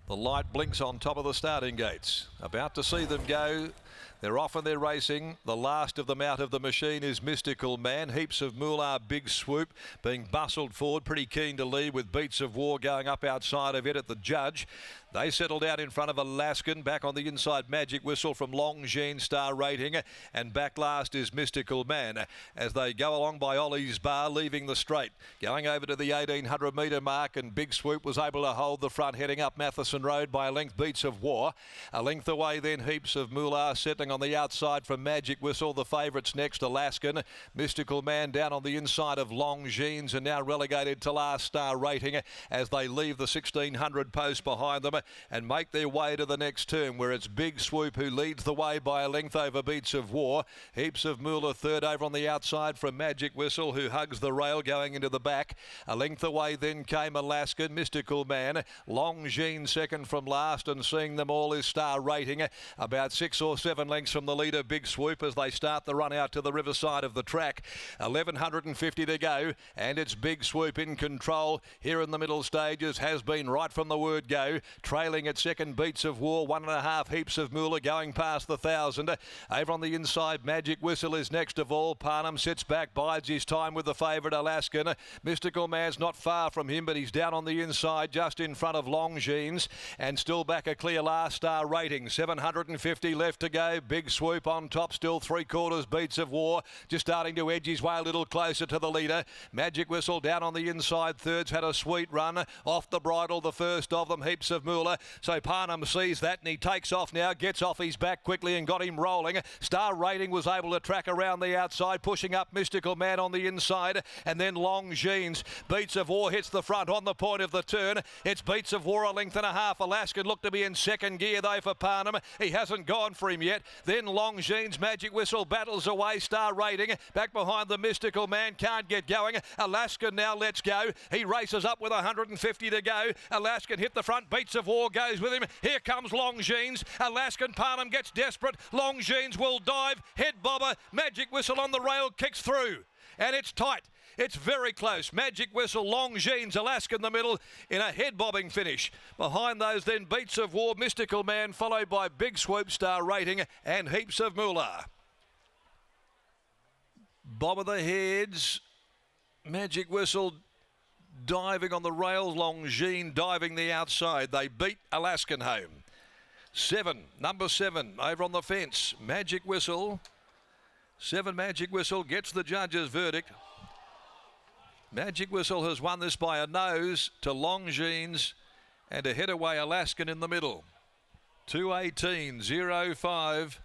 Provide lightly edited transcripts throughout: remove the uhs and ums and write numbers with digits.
The light blinks on top of the starting gates. About to see them go. They're off and they're racing. The last of them out of the machine is Mystical Man. Heaps of Moolah, Big Swoop, being bustled forward. Pretty keen to lead with Beats of War going up outside of it at the judge. They settle down in front of Alaskan. Back on the inside, Magic Whistle from Longines, Star Rating. And back last is Mystical Man. As they go along by Ollie's Bar, leaving the straight. Going over to the 1800 metre mark, and Big Swoop was able to hold the front, heading up Matheson Road by a length. Beats of War. A length away then, Heaps of Moolah settling on the outside from Magic Whistle. The favourites next, Alaskan. Mystical Man down on the inside of Longines, and now relegated to last, Star Rating, as they leave the 1600 post behind them and make their way to the next turn, where it's Big Swoop who leads the way by a length over Beats of War. Heaps of Moolah third over on the outside from Magic Whistle, who hugs the rail going into the back. A length away then came Alaskan. Mystical Man. Longines second from last, and seeing them all is Star Rating. About 6 or 7 lengths from the leader, Big Swoop, as they start the run out to the riverside of the track. 1150 to go, and it's Big Swoop in control here in the middle stages. Has been right from the word go. Trailing at second, Beats of War. 1.5 Heaps of Moolah going past the 1,000. Over on the inside, Magic Whistle is next of all. Parnham sits back, bides his time with the favourite Alaskan. Mystical Man's not far from him, but he's down on the inside just in front of Longines, and still back a clear last, Star Rating. 750 left to go. Big Swoop on top, still 3/4 Beats of War, just starting to edge his way a little closer to the leader. Magic Whistle down on the inside, third's had a sweet run. Off the bridle, the first of them, Heaps of Moolah. So Parnham sees that, and he takes off now, gets off his back quickly and got him rolling. Star Rating was able to track around the outside, pushing up Mystical Man on the inside, and then Longines. Beats of War hits the front on the point of the turn. It's Beats of War, a length and a half. Alaskan looked to be in second gear though for Parnham. He hasn't gone for him yet. Then Longines, Magic Whistle battles away. Star Rating back behind the Mystical Man, can't get going. Alaskan now lets go. He races up with 150 to go. Alaskan hit the front. Beats of War goes with him. Here comes Longines. Alaskan, Parnham gets desperate. Longines will dive. Head bobber. Magic Whistle on the rail, kicks through. And it's tight. It's very close. Magic Whistle, Longines, Alaska in the middle in a head-bobbing finish. Behind those then, Beats of War, Mystical Man, followed by Big Swoop, Star Rating, and Heaps of Moolah. Bob of the heads. Magic Whistle diving on the rails. Longines diving the outside. They beat Alaskan home. Number 7, over on the fence. Magic Whistle. 7 Magic Whistle gets the judge's verdict. Magic Whistle has won this by a nose to Longines, and a head away Alaskan in the middle. 2:18.05.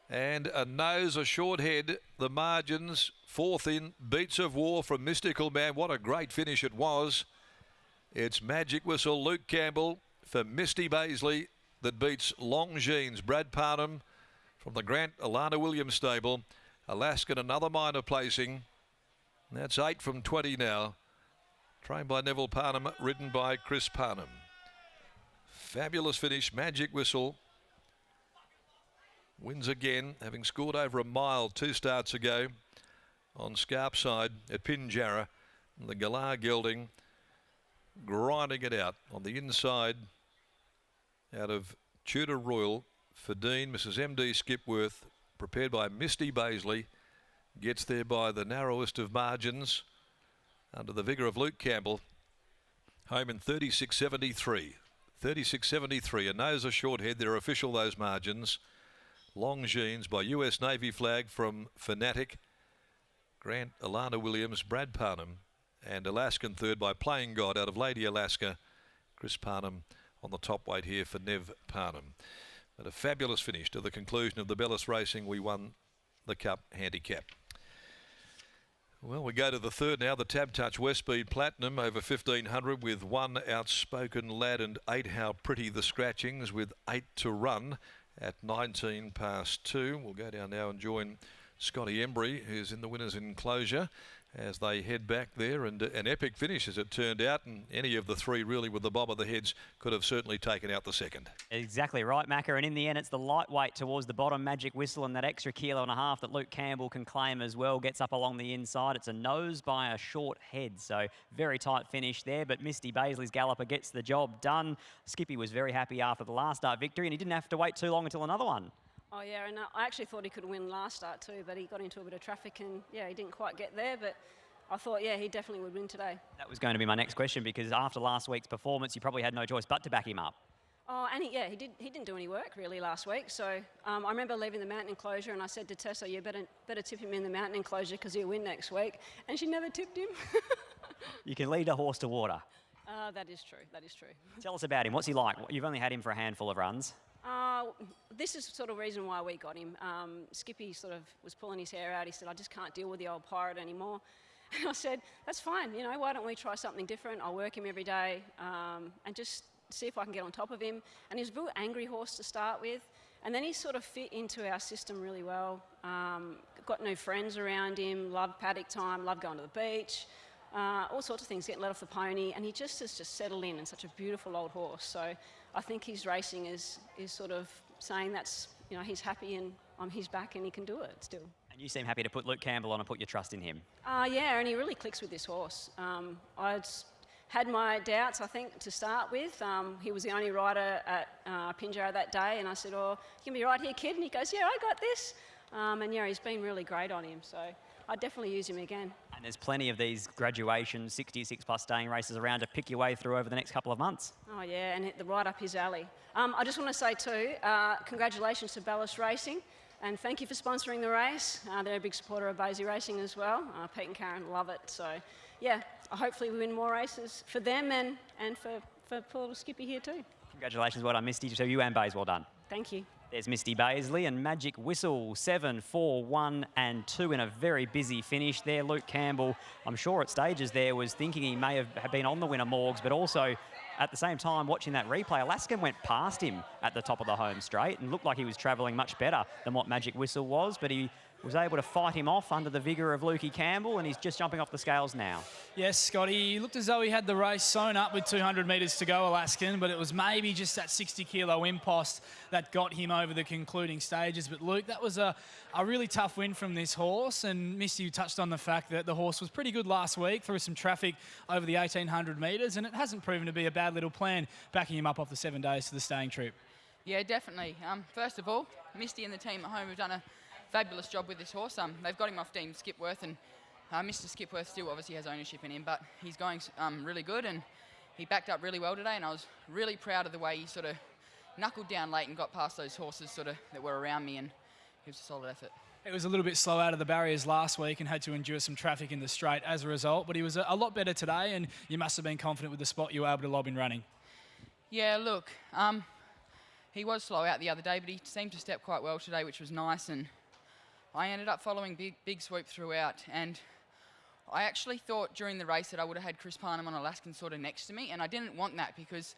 And a nose, a short head. The margins, fourth in, Beats of War from Mystical Man. What a great finish it was. It's Magic Whistle, Luke Campbell for Misty Baisley that beats Longines. Brad Parnham from the Grant Alana Williams stable. Alaskan, another minor placing. That's 8 from 20 now. Trained by Neville Parnham, ridden by Chris Parnham. Fabulous finish. Magic Whistle wins again, having scored over a mile 2 starts ago on Scarpside at Pinjarra. And the Galar gelding grinding it out on the inside out of Tudor Royal for Dean. Mrs. M.D. Skipworth, prepared by Misty Baisley, gets there by the narrowest of margins under the vigour of Luke Campbell. Home in 36.73. 36.73. A nose, a short head. They're official, those margins. Longines by US Navy flag from Fanatic. Grant Alana Williams, Brad Parnham, and Alaskan third by Playing God out of Lady Alaska. Chris Parnham on the top weight here for Nev Parnham. But a fabulous finish to the conclusion of the Bellis Racing. We won the Cup handicap. Well, we go to the third now, the Tab Touch Westspeed Platinum over 1500 with 1 Outspoken Lad and 8 How Pretty the Scratchings with 8 to run at 19 past 2. We'll go down now and join Scotty Embry, who's in the winner's enclosure. as they head back there, and an epic finish as it turned out, and any of the three really with the bob of the heads could have certainly taken out the second. Exactly right, Macca, and in the end it's the lightweight towards the bottom, Magic Whistle, and that extra 1.5 kilos that Luke Campbell can claim as well, gets up along the inside. It's a nose by a short head, so very tight finish there, but Misty Baisley's galloper gets the job done. Skippy was very happy after the last start victory, and he didn't have to wait too long until another one. Oh yeah, and I actually thought he could win last start too, but he got into a bit of traffic and yeah, he didn't quite get there, but I thought, yeah, he definitely would win today. That was going to be my next question, because after last week's performance, you probably had no choice but to back him up. Oh, and he didn't do any work really last week, so I remember leaving the mountain enclosure and I said to Tessa, you better tip him in the mountain enclosure because he'll win next week, and she never tipped him. You can lead a horse to water. That is true, that is true. Tell us about him. What's he like? You've only had him for a handful of runs. This is sort of the reason why we got him. Skippy sort of was pulling his hair out. He said, I just can't deal with the old pirate anymore. And I said, that's fine, you know, why don't we try something different? I'll work him every day and just see if I can get on top of him. And he was a real angry horse to start with. And then he sort of fit into our system really well. Got new friends around him, loved paddock time, loved going to the beach. All sorts of things, getting let off the pony, and he just has just settled in such a beautiful old horse. So I think his racing is sort of saying that's, you know, he's happy and I'm his back and he can do it still. And you seem happy to put Luke Campbell on and put your trust in him. Yeah, and he really clicks with this horse. I'd had my doubts, I think, to start with. He was the only rider at Pinjarra that day, and I said, oh, you can be right here, kid. And he goes, yeah, I got this. And yeah, he's been really great on him. So I'd definitely use him again. And there's plenty of these graduation 66 plus staying races around to pick your way through over the next couple of months. Oh yeah, and right up his alley. I just want to say too, congratulations to Ballast Racing, and thank you for sponsoring the race. They're a big supporter of Basie Racing as well. Pete and Karen love it. So yeah, hopefully we win more races for them and for poor little Skippy here too. Congratulations, well done, Misty. So you and Bays, well done. Thank you. There's Misty Baisley and Magic Whistle, 7, 4, 1 and 2 in a very busy finish there. Luke Campbell, I'm sure at stages there, was thinking he may have been on the winner Morgs, but also at the same time watching that replay, Alaskan went past him at the top of the home straight and looked like he was travelling much better than what Magic Whistle was, but he was able to fight him off under the vigour of Lukey Campbell, and he's just jumping off the scales now. Yes, Scotty, he looked as though he had the race sewn up with 200 metres to go, Alaskan, but it was maybe just that 60-kilo impost that got him over the concluding stages. But Luke, that was a really tough win from this horse, and Misty, you touched on the fact that the horse was pretty good last week through some traffic over the 1,800 metres, and it hasn't proven to be a bad little plan backing him up off the 7 days to the staying trip. Yeah, definitely. First of all, Misty and the team at home have done a fabulous job with this horse. They've got him off Dean Skipworth, and Mr. Skipworth still obviously has ownership in him, but he's going really good, and he backed up really well today, and I was really proud of the way he sort of knuckled down late and got past those horses sort of that were around me, and it was a solid effort. It was a little bit slow out of the barriers last week and had to endure some traffic in the straight as a result, but he was a lot better today, and you must have been confident with the spot you were able to lob in running. Yeah, look, he was slow out the other day, but he seemed to step quite well today, which was nice, and I ended up following big swoop throughout, and I actually thought during the race that I would have had Chris Parnham on Alaskan sort of next to me, and I didn't want that because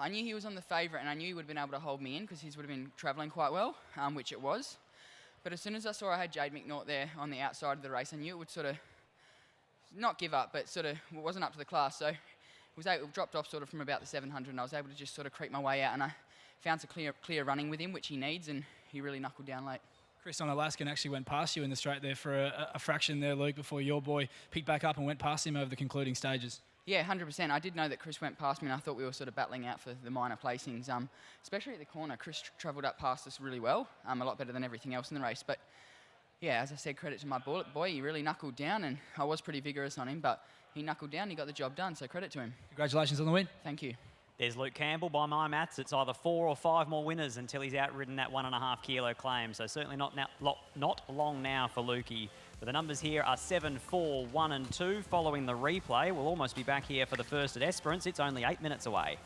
I knew he was on the favourite and I knew he would have been able to hold me in because his would have been travelling quite well, which it was. But as soon as I saw I had Jade McNaught there on the outside of the race, I knew it would sort of not give up, but sort of wasn't up to the class. So it dropped off sort of from about the 700, and I was able to just sort of creep my way out, and I found some clear running with him, which he needs, and he really knuckled down late. Chris on Alaskan actually went past you in the straight there for a fraction there, Luke, before your boy picked back up and went past him over the concluding stages. Yeah, 100%. I did know that Chris went past me, and I thought we were sort of battling out for the minor placings. Especially at the corner, Chris travelled up past us really well, a lot better than everything else in the race. But yeah, as I said, credit to my bullet boy. He really knuckled down, and I was pretty vigorous on him, but he knuckled down, he got the job done, so credit to him. Congratulations on the win. Thank you. There's Luke Campbell. By my maths, it's either 4 or 5 more winners until he's outridden that 1.5 kilo claim. So certainly not long now for Lukey. But the numbers here are 7, 4, 1 and 2. Following the replay, we'll almost be back here for the first at Esperance. It's only 8 minutes away.